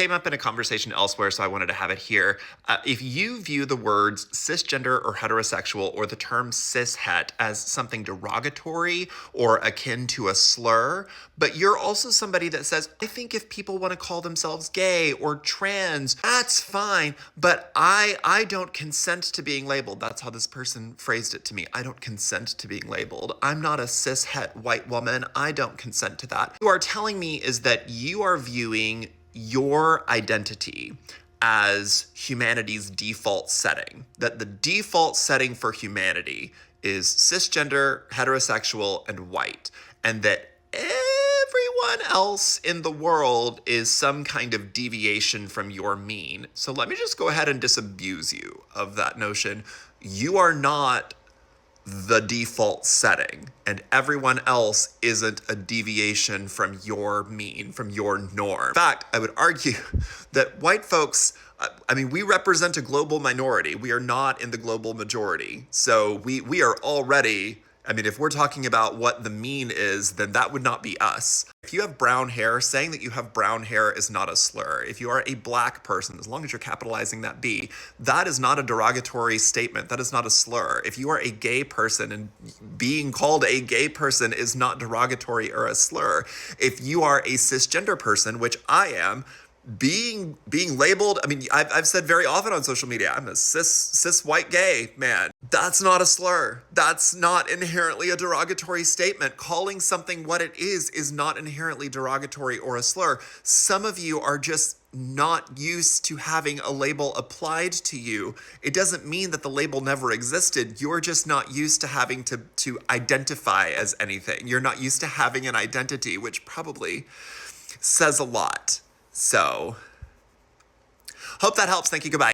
came up in a conversation elsewhere, so I wanted to have it here. If you view the words cisgender or heterosexual or the term cishet as something derogatory or akin to a slur, but you're also somebody that says, I think if people want to call themselves gay or trans, that's fine, but I don't consent to being labeled. That's how this person phrased it to me. I don't consent to being labeled. I'm not a cishet white woman. I don't consent to that. What you are telling me is that you are viewing your identity as humanity's default setting, that the default setting for humanity is cisgender, heterosexual, and white, and that everyone else in the world is some kind of deviation from your mean. So let me just go ahead and disabuse you of that notion. You are not the default setting, and everyone else isn't a deviation from your mean, from your norm. In fact, I would argue that white folks, we represent a global minority. We are not in the global majority. So we are already, if we're talking about what the mean is, then that would not be us. If you have brown hair, saying that you have brown hair is not a slur. If you are a black person, as long as you're capitalizing that B, that is not a derogatory statement. That is not a slur. If you are a gay person and being called a gay person is not derogatory or a slur. If you are a cisgender person, which I am, being labeled, I've said very often on social media, I'm a cis white gay man. That's not a slur. That's not inherently a derogatory statement. Calling something what it is not inherently derogatory or a slur. Some of you are just not used to having a label applied to you. It doesn't mean that the label never existed. You're just not used to having to identify as anything. You're not used to having an identity, which probably says a lot. So, hope that helps. Thank you. Goodbye.